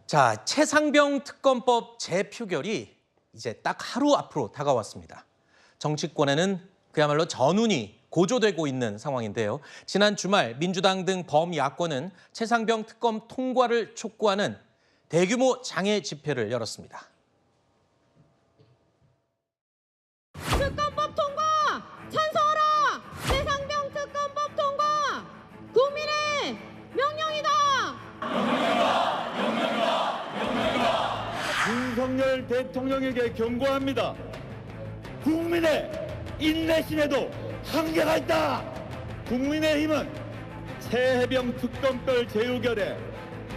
자, 최상병 특검법 재표결이 이제 딱 하루 앞으로 다가왔습니다. 정치권에는 그야말로 전운이 고조되고 있는 상황인데요. 지난 주말 민주당 등 범야권은 최상병 특검 통과를 촉구하는 대규모 장애 집회를 열었습니다. 특검법 통과! 찬성하라! 최상병 특검법 통과! 국민의 명령이다! 윤석열 대통령에게 경고합니다. 국민의 인내심에도 한계가 있다. 국민의힘은 최해병 특검별 재의결에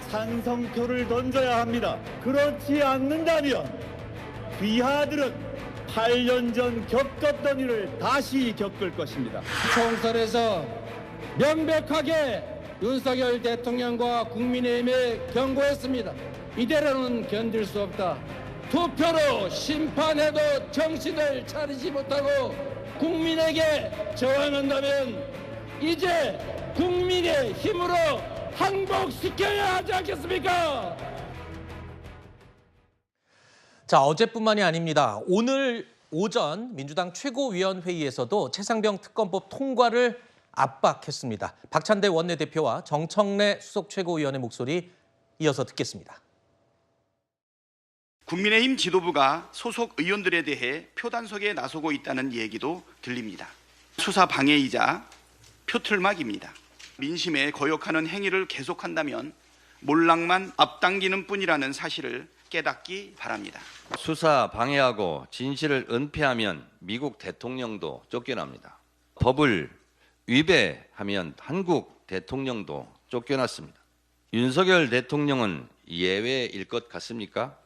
찬성표를 던져야 합니다. 그렇지 않는다면 귀하들은 8년 전 겪었던 일을 다시 겪을 것입니다. 총선에서 명백하게 윤석열 대통령과 국민의힘에 경고했습니다. 이대로는 견딜 수 없다. 투표로 심판해도 정신을 차리지 못하고 국민에게 저항한다면 이제 국민의 힘으로 항복시켜야 하지 않겠습니까? 자, 어제뿐만이 아닙니다. 오늘 오전 민주당 최고위원회의에서도 최상병 특검법 통과를 압박했습니다. 박찬대 원내대표와 정청래 수석 최고위원의 목소리 이어서 듣겠습니다. 국민의힘 지도부가 소속 의원들에 대해 표단속에 나서고 있다는 얘기도 들립니다. 수사 방해이자 표틀막입니다. 민심에 거역하는 행위를 계속한다면 몰락만 앞당기는 뿐이라는 사실을 깨닫기 바랍니다. 수사 방해하고 진실을 은폐하면 미국 대통령도 쫓겨납니다. 법을 위배하면 한국 대통령도 쫓겨났습니다. 윤석열 대통령은 예외일 것 같습니까?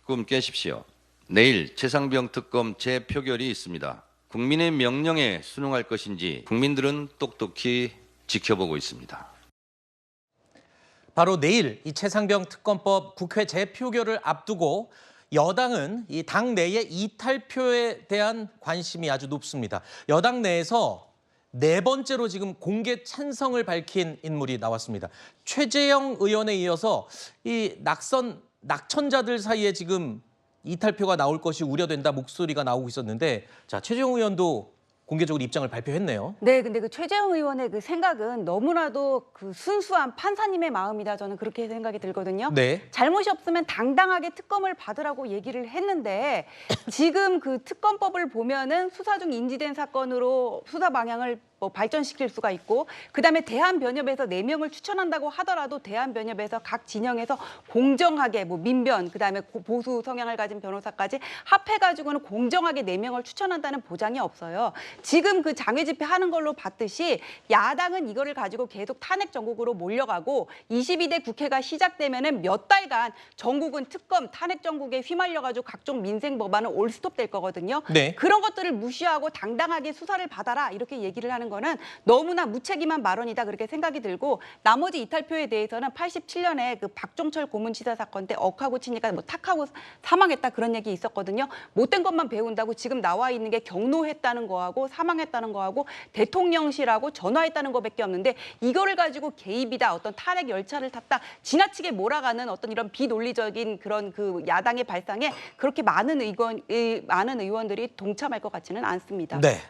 꿈 깨십시오. 내일 최상병 특검 재표결이 있습니다. 국민의 명령에 순응할 것인지 국민들은 똑똑히 지켜보고 있습니다. 바로 내일 이 최상병 특검법 국회 재표결을 앞두고 여당은 이 당 내의 이탈표에 대한 관심이 아주 높습니다. 여당 내에서 네 번째로 지금 공개 찬성을 밝힌 인물이 나왔습니다. 최재형 의원에 이어서 이 낙천자들 사이에 지금 이탈표가 나올 것이 우려된다 목소리가 나오고 있었는데, 자, 최재형 의원도 공개적으로 입장을 발표했네요. 네, 근데 그 최재형 의원의 그 생각은 너무나도 그 순수한 판사님의 마음이다. 저는 그렇게 생각이 들거든요. 네. 잘못이 없으면 당당하게 특검을 받으라고 얘기를 했는데 지금 그 특검법을 보면은 수사 중 인지된 사건으로 수사 방향을 발전시킬 수가 있고, 그다음에 대한변협에서 4명을 추천한다고 하더라도 대한변협에서 각 진영에서 공정하게 민변, 그다음에 보수 성향을 가진 변호사까지 합해가지고는 공정하게 4명을 추천한다는 보장이 없어요. 지금 그 장외 집회 하는 걸로 봤듯이 야당은 이거를 가지고 계속 탄핵 전국으로 몰려가고 22대 국회가 시작되면은 몇 달간 전국은 특검 탄핵 전국에 휘말려가지고 각종 민생 법안은 올스톱 될 거거든요. 네. 그런 것들을 무시하고 당당하게 수사를 받아라 이렇게 얘기를 하는 거는 너무나 무책임한 발언이다 그렇게 생각이 들고, 나머지 이탈표에 대해서는 87년에 그 박종철 고문치사 사건 때 억하고 치니까 탁하고 사망했다 그런 얘기 있었거든요. 못된 것만 배운다고 지금 나와 있는 게 경로했다는 거하고 사망했다는 거하고 대통령실하고 전화했다는 거밖에 없는데, 이거를 가지고 개입이다, 어떤 탄핵 열차를 탔다, 지나치게 몰아가는 어떤 이런 비논리적인 그런 그 야당의 발상에 그렇게 많은 의원들이 동참할 것 같지는 않습니다. 네,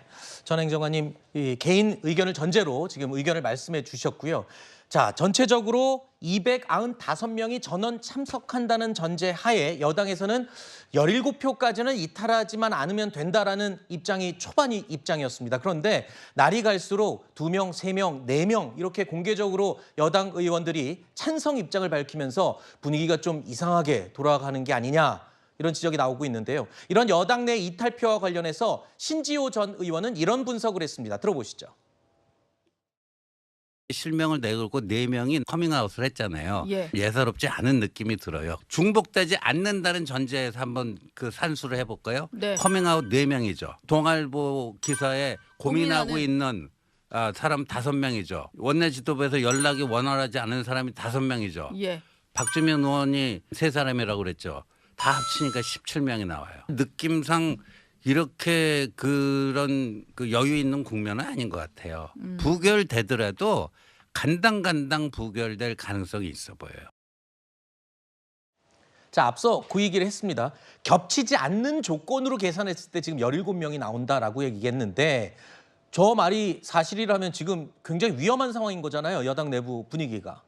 전 행정관님 개인 의견을 전제로 지금 의견을 말씀해 주셨고요. 자, 전체적으로 295명이 전원 참석한다는 전제 하에 여당에서는 17표까지는 이탈하지만 않으면 된다라는 입장이 초반이 입장이었습니다. 그런데 날이 갈수록 2명, 3명, 4명 이렇게 공개적으로 여당 의원들이 찬성 입장을 밝히면서 분위기가 좀 이상하게 돌아가는 게 아니냐, 이런 지적이 나오고 있는데요. 이런 여당 내 이탈표와 관련해서 신지호 전 의원은 이런 분석을 했습니다. 들어보시죠. 실명을 내걸고 4명이 커밍아웃을 했잖아요. 예. 예사롭지 않은 느낌이 들어요. 중복되지 않는다는 전제에서 한번 그 산수를 해볼까요? 네. 커밍아웃 4명이죠. 동아일보 기사에 고민하고 있는 사람 5명이죠. 원내 지도부에서 연락이 원활하지 않은 사람이 5명이죠. 예. 박주민 의원이 3사람이라고 그랬죠. 다 합치니까 17명이 나와요. 느낌상 이렇게 그런 그 여유 있는 국면은 아닌 것 같아요. 부결되더라도 간당간당 부결될 가능성이 있어 보여요. 자, 앞서 그 얘기를 했습니다. 겹치지 않는 조건으로 계산했을 때 지금 17명이 나온다라고 얘기했는데 저 말이 사실이라면 지금 굉장히 위험한 상황인 거잖아요. 여당 내부 분위기가.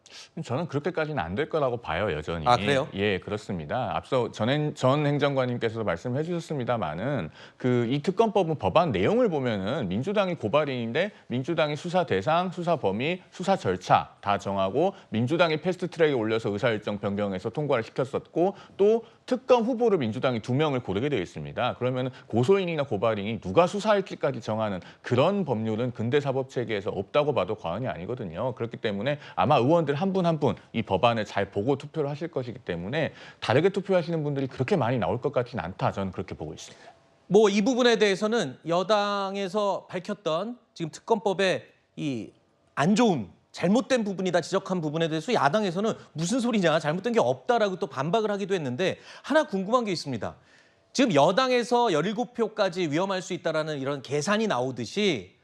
저는 그렇게까지는 안 될 거라고 봐요, 여전히. 아, 그래요? 예, 그렇습니다. 앞서 전 행정관님께서도 말씀해 주셨습니다마는 이 특검법은 법안 내용을 보면은 민주당이 고발인인데 민주당이 수사 대상, 수사 범위, 수사 절차 다 정하고 민주당이 패스트트랙에 올려서 의사일정 변경해서 통과를 시켰었고 또 특검 후보를 민주당이 2명을 고르게 되어 있습니다. 그러면 고소인이나 고발인이 누가 수사할지까지 정하는 그런 법률은 근대사법 체계에서 없다고 봐도 과언이 아니거든요. 그렇기 때문에 아마 의원들 한 분 한 분 이 법안을 잘 보고 투표를 하실 것이기 때문에 다르게 투표하시는 분들이 그렇게 많이 나올 것 같지는 않다. 저는 그렇게 보고 있습니다. 뭐 이 부분에 대해서는 여당에서 밝혔던 지금 특검법의 이 안 좋은 잘못된 부분이다 지적한 부분에 대해서 야당에서는 무슨 소리냐 잘못된 게 없다라고 또 반박을 하기도 했는데 하나 궁금한 게 있습니다. 지금 여당에서 17표까지 위험할 수 있다라는 이런 계산이 나오듯이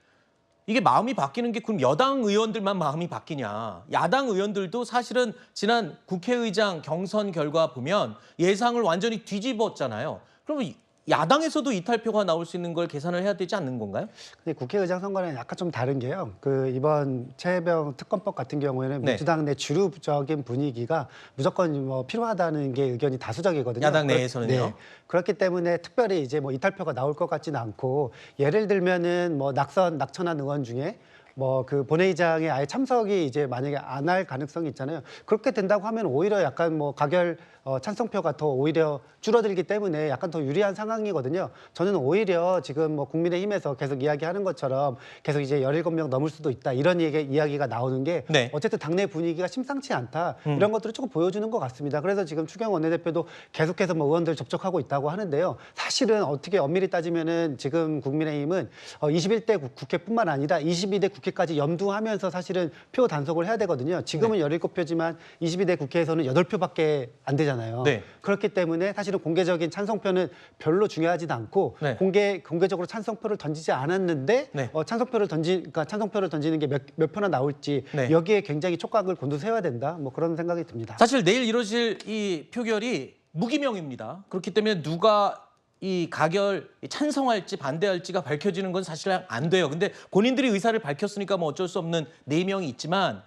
이게 마음이 바뀌는 게 그럼 여당 의원들만 마음이 바뀌냐. 야당 의원들도 사실은 지난 국회의장 경선 결과 보면 예상을 완전히 뒤집었잖아요. 그러면 야당에서도 이탈표가 나올 수 있는 걸 계산을 해야 되지 않는 건가요? 근데 국회의장 선거는 약간 좀 다른 게요. 이번 최혜병 특검법 같은 경우에는 네. 민주당 내 주류적인 분위기가 무조건 뭐 필요하다는 게 의견이 다수적이거든요. 야당 내에서는요? 네. 그렇기 때문에 특별히 이제 뭐 이탈표가 나올 것 같지는 않고 예를 들면은 뭐 낙천한 의원 중에 뭐 본회의장에 아예 참석이 이제 만약에 안 할 가능성이 있잖아요. 그렇게 된다고 하면 오히려 약간 뭐 가결 찬성표가 더 오히려 줄어들기 때문에 약간 더 유리한 상황이거든요. 저는 오히려 지금 뭐 국민의힘에서 계속 이야기하는 것처럼 계속 이제 17명 넘을 수도 있다 이런 이야기가 나오는 게 네. 어쨌든 당내 분위기가 심상치 않다 이런 것들을 조금 보여주는 것 같습니다. 그래서 지금 추경 원내대표도 계속해서 뭐 의원들 접촉하고 있다고 하는데요. 사실은 어떻게 엄밀히 따지면은 지금 국민의힘은 21대 국회뿐만 아니라 22대 국회까지 염두하면서 사실은 표 단속을 해야 되거든요. 지금은 17표지만 22대 국회에서는 8표밖에 안 되잖아요. 네. 그렇기 때문에 사실은 공개적인 찬성표는 별로 중요하지도 않고 네. 공개적으로 찬성표를 던지지 않았는데 네. 찬성표를 던지는 게 몇 표나 나올지 네. 여기에 굉장히 촉각을 곤두세워야 된다. 뭐 그런 생각이 듭니다. 사실 내일 이루어질 이 표결이 무기명입니다. 그렇기 때문에 누가 이 가결 찬성할지 반대할지가 밝혀지는 건 사실 안 돼요. 근데 본인들이 의사를 밝혔으니까 뭐 어쩔 수 없는 4명이 있지만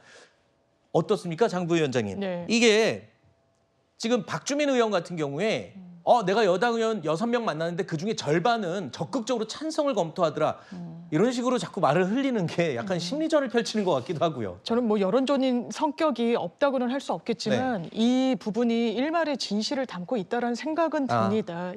어떻습니까, 장 부위원장님? 네. 이게 지금 박주민 의원 같은 경우에 내가 여당 의원 6명 만났는데 그중에 절반은 적극적으로 찬성을 검토하더라. 이런 식으로 자꾸 말을 흘리는 게 약간 심리전을 펼치는 것 같기도 하고요. 저는 뭐 여론조인 성격이 없다고는 할 수 없겠지만 이 부분이 일말의 진실을 담고 있다라는 생각은 듭니다.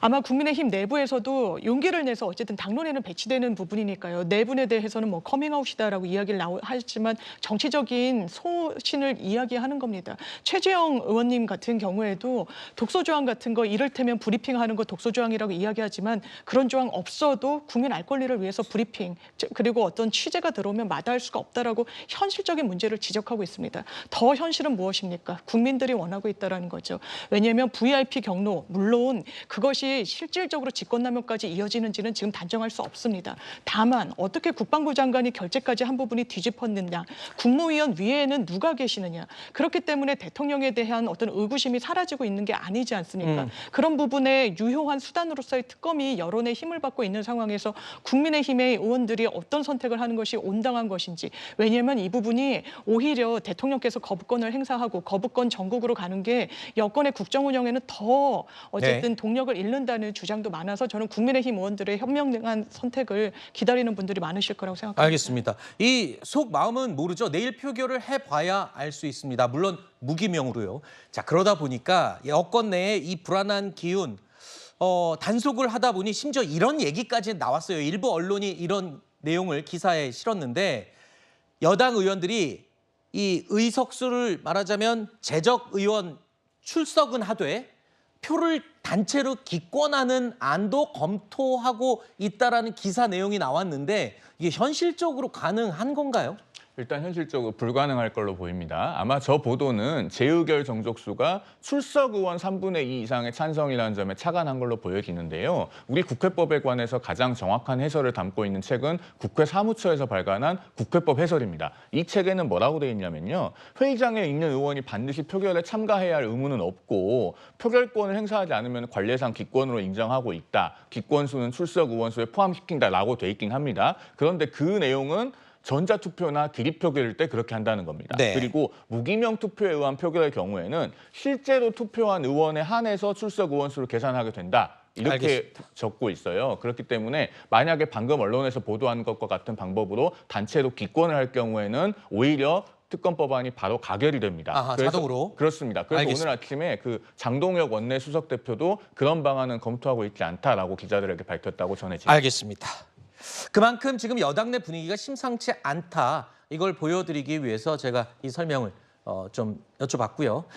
아마 국민의힘 내부에서도 용기를 내서 어쨌든 당론에는 배치되는 부분이니까요. 내분에 대해서는 뭐 커밍아웃이다라고 이야기를 하지만 정치적인 소신을 이야기하는 겁니다. 최재형 의원님 같은 경우에도 독소조항 같은 거 이를테면 브리핑하는 거 독소조항이라고 이야기하지만 그런 조항 없어도 국민 알 권리를 위해서 브리핑 그리고 어떤 취재가 들어오면 마다할 수가 없다라고 현실적인 문제를 지적하고 있습니다. 더 현실은 무엇입니까? 국민들이 원하고 있다라는 거죠. 왜냐하면 VIP 경로 물론 그것이 실질적으로 직권남용까지 이어지는지는 지금 단정할 수 없습니다. 다만 어떻게 국방부 장관이 결재까지 한 부분이 뒤집혔느냐, 국무위원 위에는 누가 계시느냐. 그렇기 때문에 대통령에 대한 어떤 의구심이 사라지고 있는 게 아니지 않습니까? 그런 부분에 유효한 수단으로서의 특검이 여론의 힘을 받고 있는 상황에서 국민의힘의 의원들이 어떤 선택을 하는 것이 온당한 것인지. 왜냐하면 이 부분이 오히려 대통령께서 거부권을 행사하고 거부권 전국으로 가는 게 여권의 국정 운영에는 더 어쨌든 동력을 잃는다는 주장도 많아서 저는 국민의힘 의원들의 현명한 선택을 기다리는 분들이 많으실 거라고 생각합니다. 알겠습니다. 이 속 마음은 모르죠. 내일 표결을 해봐야 알 수 있습니다. 물론 무기명으로요. 자, 그러다 보니까 여권 내에 이 불안한 기운 단속을 하다 보니 심지어 이런 얘기까지 나왔어요. 일부 언론이 이런 내용을 기사에 실었는데 여당 의원들이 이 의석수를 말하자면 재적 의원 출석은 하되 표를 단체로 기권하는 안도 검토하고 있다라는 기사 내용이 나왔는데 이게 현실적으로 가능한 건가요? 일단 현실적으로 불가능할 걸로 보입니다. 아마 저 보도는 재의결 정족수가 출석 의원 3분의 2 이상의 찬성이라는 점에 착안한 걸로 보여지는데요. 우리 국회법에 관해서 가장 정확한 해설을 담고 있는 책은 국회 사무처에서 발간한 국회법 해설입니다. 이 책에는 뭐라고 되어 있냐면요. 회의장에 있는 의원이 반드시 표결에 참가해야 할 의무는 없고 표결권을 행사하지 않으면 관례상 기권으로 인정하고 있다. 기권수는 출석 의원 수에 포함시킨다라고 돼 있긴 합니다. 그런데 그 내용은 전자투표나 기립표결일 때 그렇게 한다는 겁니다. 네. 그리고 무기명 투표에 의한 표결의 경우에는 실제로 투표한 의원에 한해서 출석 의원 수를 계산하게 된다. 이렇게 알겠습니다. 적고 있어요. 그렇기 때문에 만약에 방금 언론에서 보도한 것과 같은 방법으로 단체로 기권을 할 경우에는 오히려 특검 법안이 바로 가결이 됩니다. 아하, 자동으로? 그렇습니다. 그래서 알겠습니다. 오늘 아침에 그 장동혁 원내 수석 대표도 그런 방안은 검토하고 있지 않다라고 기자들에게 밝혔다고 전해집니다. 알겠습니다. 그만큼 지금 여당 내 분위기가 심상치 않다. 이걸 보여드리기 위해서 제가 이 설명을 좀 여쭤봤고요.